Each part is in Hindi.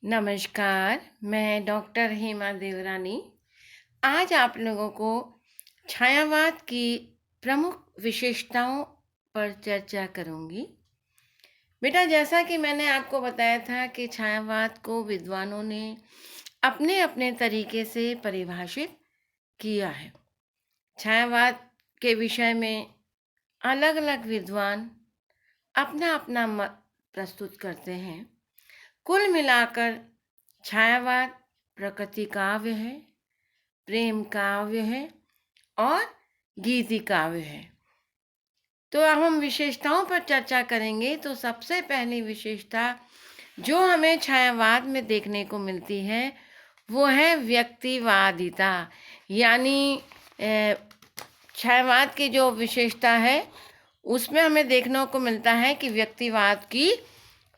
नमस्कार, मैं डॉक्टर हेमा देवरानी आज आप लोगों को छायावाद की प्रमुख विशेषताओं पर चर्चा करूंगी। बेटा, जैसा कि मैंने आपको बताया था कि छायावाद को विद्वानों ने अपने अपने तरीके से परिभाषित किया है। छायावाद के विषय में अलग अलग विद्वान अपना अपना मत प्रस्तुत करते हैं। कुल मिलाकर छायावाद प्रकृति काव्य है, प्रेम काव्य है और गीति काव्य है। तो अब हम विशेषताओं पर चर्चा करेंगे। तो सबसे पहली विशेषता जो हमें छायावाद में देखने को मिलती है वो है व्यक्तिवादिता। यानी छायावाद की जो विशेषता है उसमें हमें देखने को मिलता है कि व्यक्तिवाद की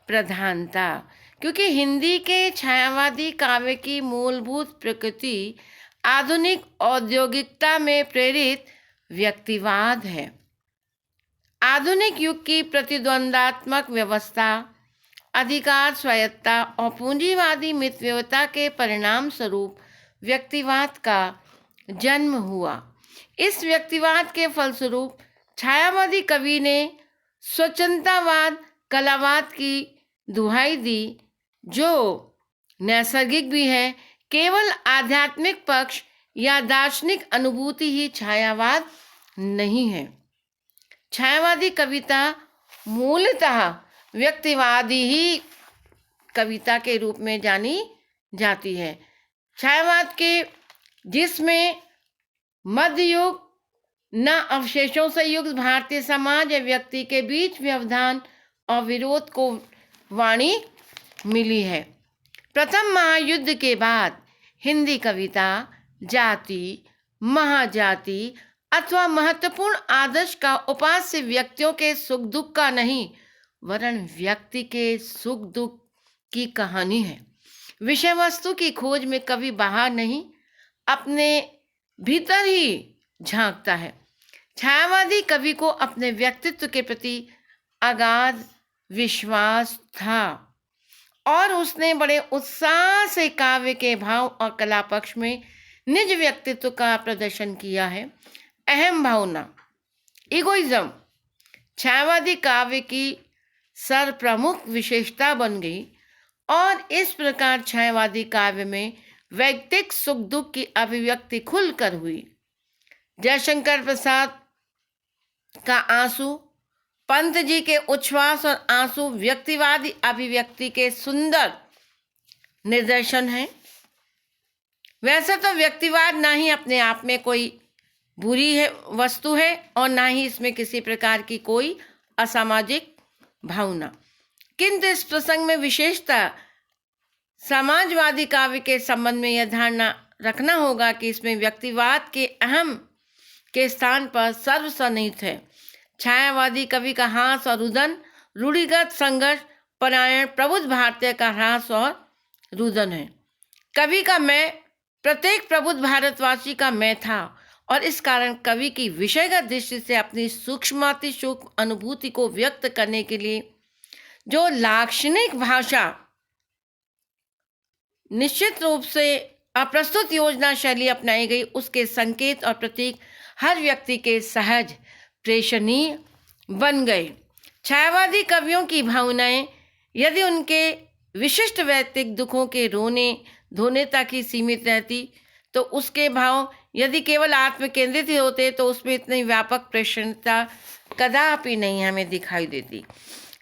प्रधानता, क्योंकि हिंदी के छायावादी काव्य की मूलभूत प्रकृति आधुनिक औद्योगिकता में प्रेरित व्यक्तिवाद है। आधुनिक युग की प्रतिद्वंदात्मक व्यवस्था, अधिकार स्वायत्ता और पूंजीवादी मितव्ययिता के परिणाम स्वरूप व्यक्तिवाद का जन्म हुआ। इस व्यक्तिवाद के फलस्वरूप छायावादी कवि ने स्वच्छंदतावाद, कलावाद की दुहाई दी, जो नैसर्गिक भी है। केवल आध्यात्मिक पक्ष या दार्शनिक अनुभूति ही छायावाद नहीं है। छायावादी कविता मूलतः व्यक्तिवादी ही कविता के रूप में जानी जाती है। छायावाद के जिसमें मध्य युग न अवशेषों से युक्त भारतीय समाज या व्यक्ति के बीच व्यवधान और विरोध को वाणी मिली है। प्रथम महायुद्ध के बाद हिंदी कविता जाति, महाजाति अथवा महत्वपूर्ण आदर्श का उपास्य व्यक्तियों के सुख दुख का नहीं, वरन व्यक्ति के सुख दुख की कहानी है। विषय वस्तु की खोज में कवि बाहर नहीं, अपने भीतर ही झांकता है। छायावादी कवि को अपने व्यक्तित्व के प्रति अगाध विश्वास था और उसने बड़े उत्साह से काव्य के भाव और कला पक्ष में निज व्यक्तित्व का प्रदर्शन किया है। अहम भावना, इगोइज्म छायावादी काव्य की सर्वप्रमुख विशेषता बन गई और इस प्रकार छायावादी काव्य में वैयक्तिक सुख दुख की अभिव्यक्ति खुलकर हुई। जयशंकर प्रसाद का आंसू, पंत जी के उच्छ्वास और आंसू व्यक्तिवादी अभिव्यक्ति के सुंदर निदर्शन हैं। वैसे तो व्यक्तिवाद ना ही अपने आप में कोई बुरी है वस्तु है और ना ही इसमें किसी प्रकार की कोई असामाजिक भावना, किंतु इस प्रसंग में विशेषता समाजवादी काव्य के संबंध में यह धारणा रखना होगा कि इसमें व्यक्तिवाद के अहम के स्थान पर सर्वसन्निहित है। छायावादी कवि का हास और रुदन रूढ़िगत संघर्ष परायण प्रबुद्ध भारतीय का ह्रास और रुदन है। कवि का मैं प्रत्येक प्रबुद्ध भारतवासी का मैं था और इस कारण कवि की विषयगत दृष्टि से अपनी सूक्ष्माति सूक्ष्म अनुभूति को व्यक्त करने के लिए जो लाक्षणिक भाषा निश्चित रूप से अप्रस्तुत योजना शैली अपनाई गई, उसके संकेत और प्रतीक हर व्यक्ति के सहज प्रेषणीय बन गए। छायावादी कवियों की भावनाएं यदि उनके विशिष्ट वैयक्तिक दुखों के रोने धोने तक ही सीमित रहती तो उसके भाव यदि केवल आत्म केंद्रित ही होते तो उसमें इतनी व्यापक प्रेषणता कदापि नहीं हमें दिखाई देती।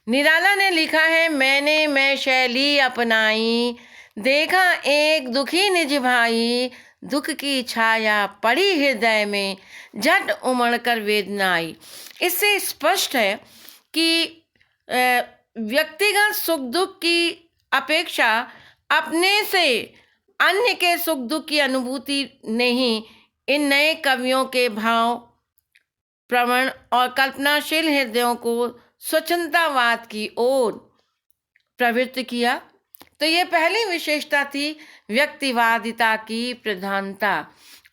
निराला ने लिखा है, मैंने मैं शैली अपनाई, देखा एक दुखी निज भाई, दुख की छाया पड़ी हृदय में, झट उमड़ कर वेदना आई। इससे स्पष्ट है कि व्यक्तिगत सुख दुख की अपेक्षा अपने से अन्य के सुख दुख की अनुभूति ने ही इन नए कवियों के भाव प्रवण और कल्पनाशील हृदयों को स्वच्छंदतावाद की ओर प्रवृत्त किया। तो ये पहली विशेषता थी व्यक्तिवादिता की प्रधानता।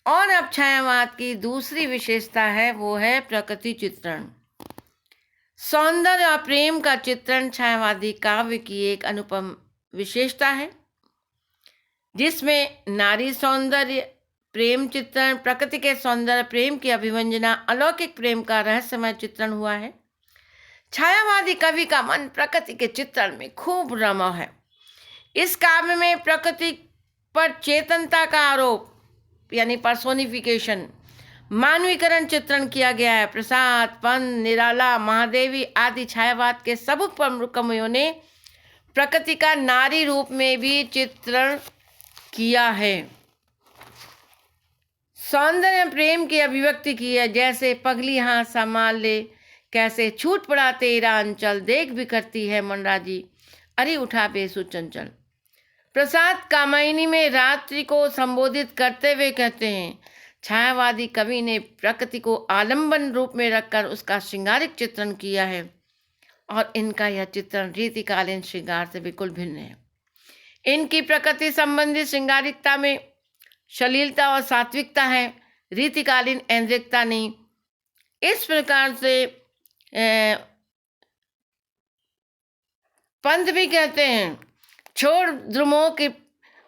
और अब छायावाद की दूसरी विशेषता है, वो है प्रकृति चित्रण। सौंदर्य और प्रेम का चित्रण छायावादी काव्य की एक अनुपम विशेषता है। जिसमें नारी सौंदर्य, प्रेम चित्रण, प्रकृति के सौंदर्य, प्रेम की अभिव्यंजना, अलौकिक प्रेम का रहस्यमय चित्रण हुआ है। छायावादी कवि का मन प्रकृति के चित्रण में खूब रमा है। इस काव्य में प्रकृति पर चेतनता का आरोप यानी पर्सोनिफिकेशन, मानवीकरण चित्रण किया गया है। प्रसाद, पंत, निराला, महादेवी आदि छायावाद के सबक प्रमुख कवियों ने प्रकृति का नारी रूप में भी चित्रण किया है। सौंदर्य प्रेम की अभिव्यक्ति की है, जैसे पगली हाथ संभाल ले, कैसे छूट पड़ा तेरा अंचल, देख भी करती है मनराजी, अरे उठा बेसु चंचल। प्रसाद कामायनी में रात्रि को संबोधित करते हुए कहते हैं, छायावादी कवि ने प्रकृति को आलंबन रूप में रखकर उसका श्रृंगारिक चित्रण किया है और इनका यह चित्रण रीतिकालीन श्रृंगार से बिल्कुल भिन्न है। इनकी प्रकृति संबंधी श्रृंगारिकता में श्लीलता और सात्विकता है, रीतिकालीन ऐन्द्रिकता नहीं। इस प्रकार से पंत भी कहते हैं, छोड़ द्रुमों की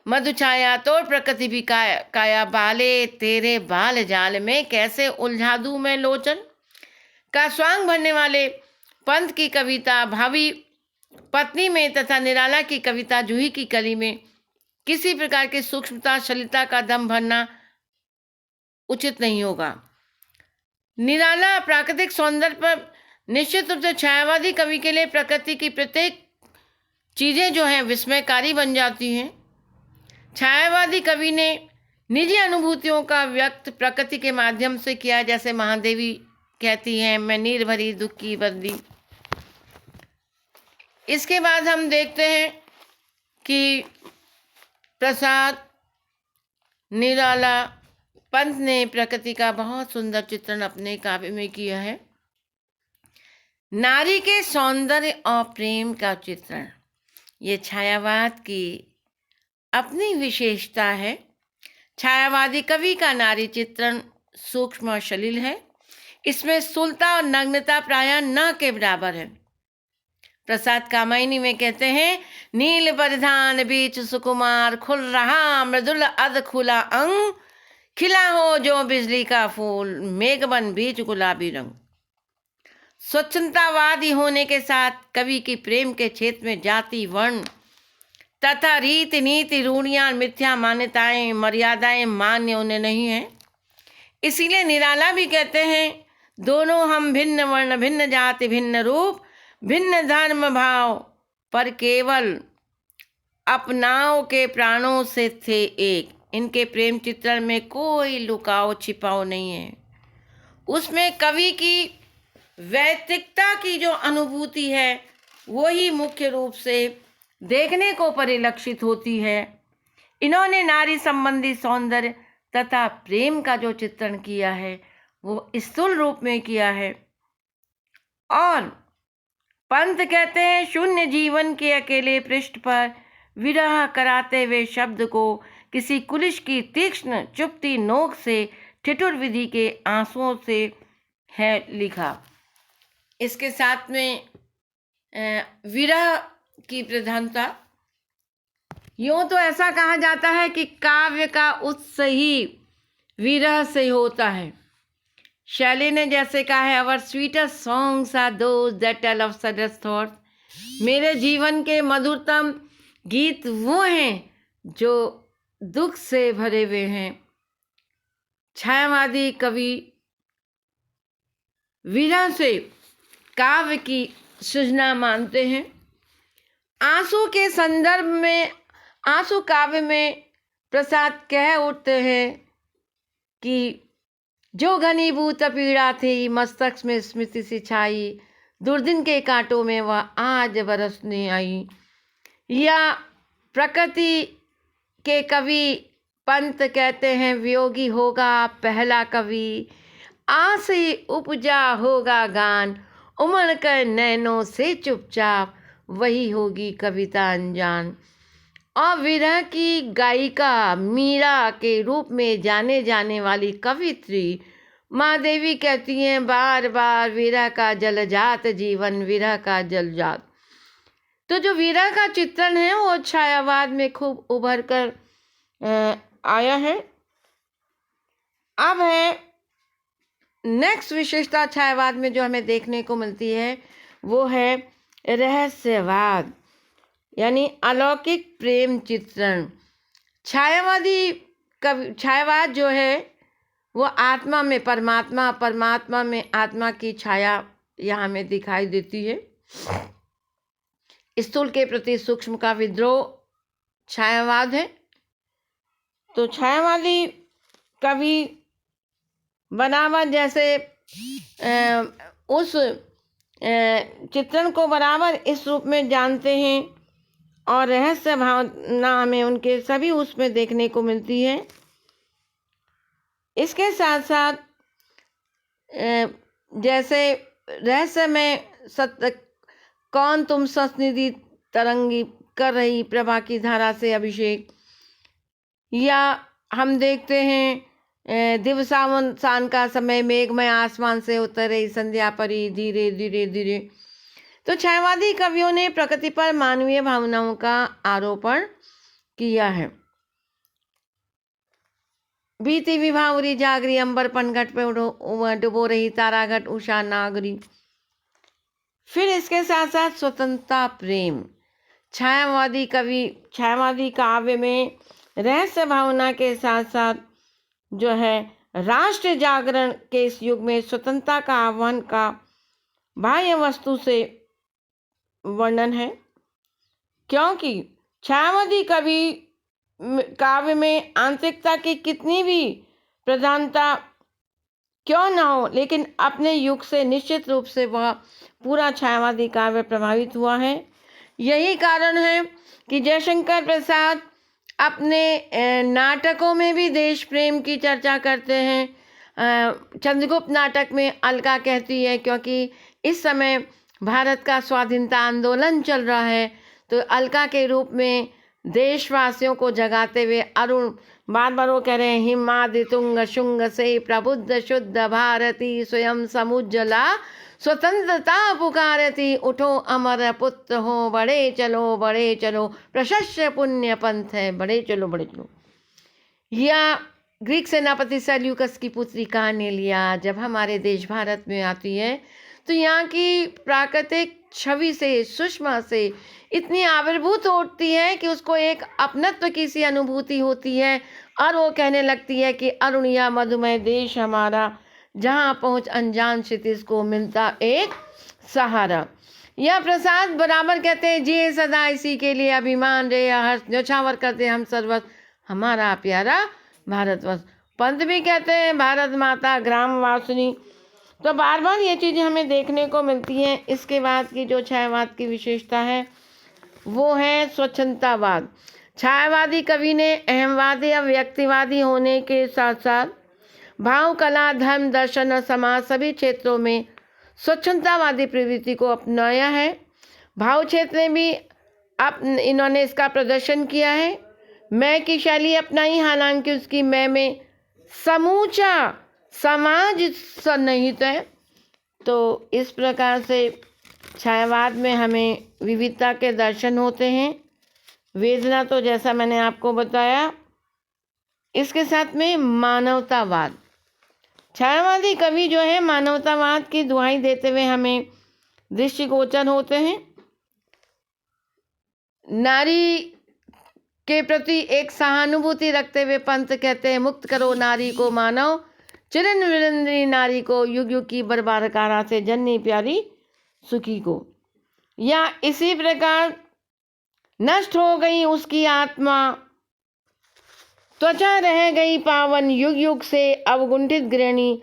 मधुछाया, तोड़ प्रकृति भी काया, बाले तेरे बाल जाल में, कैसे उलझा दूं मैं लोचन। का स्वांग भरने वाले पंत की कविता भावी पत्नी में तथा निराला की कविता जूही की कली में किसी प्रकार की सूक्ष्मता, श्लीलता का दम भरना उचित नहीं होगा। निराला प्राकृतिक सौंदर्य पर निश्चित रूप से छायावादी कवि के लिए प्रकृति की प्रत्येक चीजें जो हैं विस्मयकारी बन जाती हैं। छायावादी कवि ने निजी अनुभूतियों का व्यक्त प्रकृति के माध्यम से किया, जैसे महादेवी कहती हैं, मैं नीर भरी दुख की बदली। इसके बाद हम देखते हैं कि प्रसाद, निराला, पंत ने प्रकृति का बहुत सुंदर चित्रण अपने काव्य में किया है। नारी के सौंदर्य और प्रेम का चित्रण, ये छायावाद की अपनी विशेषता है। छायावादी कवि का नारी चित्रण सूक्ष्म और श्लील है। इसमें स्थूलता और नग्नता प्रायः न के बराबर है। प्रसाद कामायनी में कहते हैं, नील परिधान बीच सुकुमार, खुल रहा मृदुल अध खुला अंग, खिला हो जो बिजली का फूल, मेघबन बीच गुलाबी रंग। स्वच्छंदतावादी होने के साथ कवि की प्रेम के क्षेत्र में जाति, वर्ण तथा रीति नीति, रूढ़ियाँ, मिथ्या मान्यताएं, मर्यादाएं मान्य उन्हें नहीं है। इसीलिए निराला भी कहते हैं, दोनों हम भिन्न वर्ण, भिन्न जाति, भिन्न रूप, भिन्न धर्म भाव, पर केवल अपनाओं के प्राणों से थे एक। इनके प्रेम चित्रण में कोई लुकाव छिपाव नहीं है। उसमें कवि की वैयक्तिकता की जो अनुभूति है वही मुख्य रूप से देखने को परिलक्षित होती है। इन्होंने नारी संबंधी सौंदर्य तथा प्रेम का जो चित्रण किया है वो स्थूल रूप में किया है। और पंत कहते हैं, शून्य जीवन के अकेले पृष्ठ पर विरह कराते हुए शब्द को किसी कुलिश की तीक्ष्ण चुपती नोक से ठिठुर विधि के आंसुओं से है लिखा। इसके साथ में विरह की प्रधानता, यूँ तो ऐसा कहा जाता है कि काव्य का उत्स ही विरह से होता है। शैली ने जैसे कहा है, our sweetest songs are those that tell of saddest thoughts. मेरे जीवन के मधुरतम गीत वो हैं जो दुख से भरे हुए हैं। छायावादी कवि विरह से काव्य की सृजना मानते हैं। आंसू के संदर्भ में, आंसू काव्य में प्रसाद कह उठते हैं कि जो घनीभूत पीड़ा थी मस्तक में स्मृति सी छाई, दुर्दिन के कांटों में वह आज बरसने आई। या प्रकृति के कवि पंत कहते हैं, वियोगी होगा पहला कवि, आस ही उपजा होगा गान, उमड़ कर नैनों से चुपचाप, वही होगी कविता अनजान। और विरह की गायिका मीरा के रूप में जाने जाने वाली कवित्री महादेवी कहती हैं, बार बार विरह का जलजात जीवन, विरह का जलजात। तो जो विरह का चित्रण है वो छायावाद में खूब उभर कर आया है। अब है नेक्स्ट विशेषता छायावाद में जो हमें देखने को मिलती है, वो है रहस्यवाद, यानी अलौकिक प्रेम चित्रण। छायावाद जो है वो आत्मा में परमात्मा, परमात्मा में आत्मा की छाया यहाँ हमें दिखाई देती है। स्थूल के प्रति सूक्ष्म का विद्रोह छायावाद है। तो छायावादी कवि बराबर जैसे उस चित्रण को बराबर इस रूप में जानते हैं और रहस्य भावना हमें उनके सभी उसमें देखने को मिलती है। इसके साथ साथ जैसे रहस्य में सत्य कौन तुम सस्निधि तरंगी कर रही प्रभा की धारा से अभिषेक, या हम देखते हैं दिवसावन सान का समय मेघमय आसमान से उतर रही संध्या परी धीरे धीरे धीरे। तो छायावादी कवियों ने प्रकृति पर मानवीय भावनाओं का आरोपण किया है। बीती विभावरी जागरी अंबर पनघट पे डुबो रही ताराघट उषा नागरी। फिर इसके साथ साथ स्वतंत्रता प्रेम। छायावादी काव्य में रहस्य भावना के साथ साथ जो है राष्ट्र जागरण के इस युग में स्वतंत्रता का आह्वान का बाह्य वस्तु से वर्णन है, क्योंकि छायावादी कवि काव्य में आंतरिकता की कितनी भी प्रधानता क्यों न हो, लेकिन अपने युग से निश्चित रूप से वह पूरा छायावादी काव्य प्रभावित हुआ है। यही कारण है कि जयशंकर प्रसाद अपने नाटकों में भी देश प्रेम की चर्चा करते हैं। चंद्रगुप्त नाटक में अलका कहती है, क्योंकि इस समय भारत का स्वाधीनता आंदोलन चल रहा है, तो अलका के रूप में देशवासियों को जगाते हुए अरुण बार बार वो कह रहे हैं, हिमादि तुंग शुंग से प्रबुद्ध शुद्ध भारती स्वयं समुज्जला स्वतंत्रता पुकारती, उठो अमर पुत्र हो बड़े चलो प्रशस्य पुण्य पंथ है बड़े चलो। या ग्रीक सेनापति सेल्यूकस की पुत्री कार्नेलिया जब हमारे देश भारत में आती है तो यहाँ की प्राकृतिक छवि से सुषमा से इतनी आविर्भूत होती है कि उसको एक अपनत्व की सी अनुभूति होती है और वो कहने लगती है कि अरुणिया मधुमय देश हमारा, जहाँ पहुँच अनजान क्षितिज को मिलता एक सहारा। यह प्रसाद बराबर कहते हैं, जिए सदा इसी के लिए अभिमान रे हर्ष न्यौछावर करते हम सर्वस्व हमारा प्यारा भारतवर्ष। पंत भी कहते हैं भारत माता ग्राम वासिनी। तो बार बार ये चीज़ें हमें देखने को मिलती हैं। इसके बाद की जो छायावाद की विशेषता है वो है स्वच्छंदतावाद। छायावादी कवि ने अहमवादी या व्यक्तिवादी होने के साथ साथ भाव, कला, धर्म, दर्शन और समाज सभी क्षेत्रों में स्वच्छंदतावादी प्रवृत्ति को अपनाया है। भाव क्षेत्र में भी इन्होंने इसका प्रदर्शन किया है। मैं की शैली अपनाई, हालांकि उसकी मैं में समूचा समाज सन्निहित है। तो इस प्रकार से छायावाद में हमें विविधता के दर्शन होते हैं। वेदना तो जैसा मैंने आपको बताया, इसके साथ में मानवतावाद। छायावादी कवि जो है मानवतावाद की दुहाई देते हुए हमें दृष्टिगोचर होते हैं। नारी के प्रति एक सहानुभूति रखते हुए पंत कहते हैं, मुक्त करो नारी को मानव, चिरन विरंद्री नारी को, युग युग की बर्बारकारा से जननी प्यारी सुखी को। या इसी प्रकार नष्ट हो गई उसकी आत्मा, त्वचा रह गई पावन, युग युग से अवगुंठित गृहिणी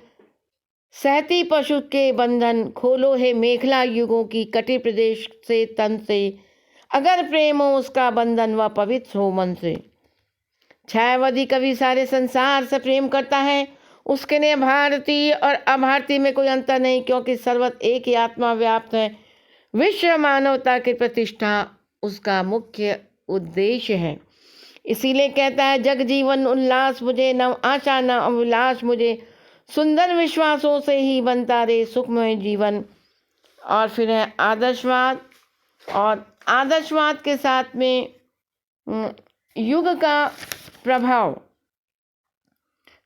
सहती पशु के बंधन, खोलो है मेखला युगों की कटी प्रदेश से तन से, अगर प्रेम हो उसका बंधन व पवित्र हो मन से। छायावादी कवि सारे संसार से प्रेम करता है, उसके लिए भारतीय और अभारतीय में कोई अंतर नहीं, क्योंकि सर्वत्र एक ही आत्मा व्याप्त है। विश्व मानवता की प्रतिष्ठा उसका मुख्य उद्देश्य है। इसीलिए कहता है, जग जीवन उल्लास मुझे, न आशा न अभिलाष मुझे, सुंदर विश्वासों से ही बनता रे सुखमय जीवन। और फिर है आदर्शवाद, और आदर्शवाद के साथ में युग का प्रभाव।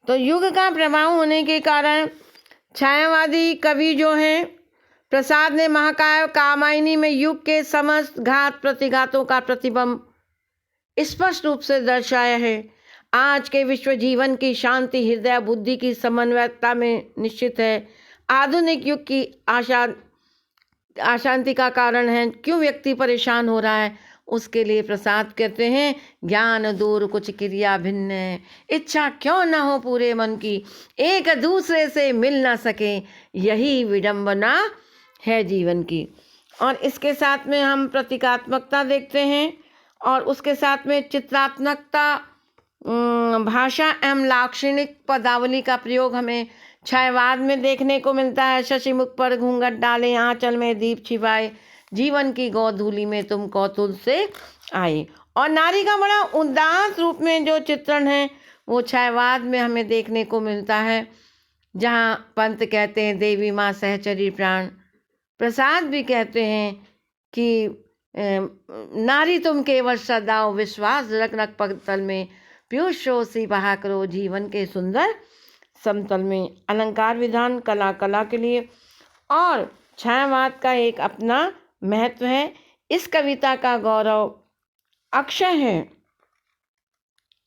तो युग का प्रभाव होने के कारण छायावादी कवि जो हैं प्रसाद ने महाकाव्य कामायनी में युग के समस्त घात प्रतिघातों का प्रतिबिंब स्पष्ट रूप से दर्शाया है। आज के विश्व जीवन की शांति हृदय बुद्धि की समन्वयता में निश्चित है। आधुनिक युग की अशांति का कारण है, क्यों व्यक्ति परेशान हो रहा है, उसके लिए प्रसाद कहते हैं ज्ञान दूर कुछ क्रिया भिन्न है, इच्छा क्यों न हो पूरे मन की, एक दूसरे से मिल ना सके, यही विडंबना है जीवन की। और इसके साथ में हम प्रतीकात्मकता देखते हैं और उसके साथ में चित्रात्मकता, भाषा एवं लाक्षणिक पदावली का प्रयोग हमें छायावाद में देखने को मिलता है। शशि मुख पर घूंघट डाले आंचल में दीप छिपाए, जीवन की गोधूली में तुम कौतूहल से आए। और नारी का बड़ा उदास रूप में जो चित्रण है वो छायावाद में हमें देखने को मिलता है, जहाँ पंत कहते हैं देवी माँ सहचरी प्राण, प्रसाद भी कहते हैं कि नारी तुम केवल सदाओ विश्वास रख पगतल में, पीयूषोसी बहा करो जीवन के सुंदर समतल में। अलंकार विधान कला के लिए और छायावाद का एक अपना महत्व है। इस कविता का गौरव अक्षय है।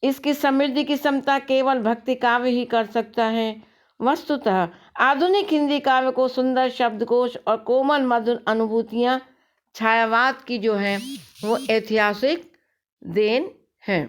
इसकी समृद्धि की क्षमता केवल भक्ति काव्य ही कर सकता है। वस्तुतः आधुनिक हिंदी काव्य को सुंदर शब्दकोश और कोमल मधुर अनुभूतियाँ छायावाद की जो है वो ऐतिहासिक देन है।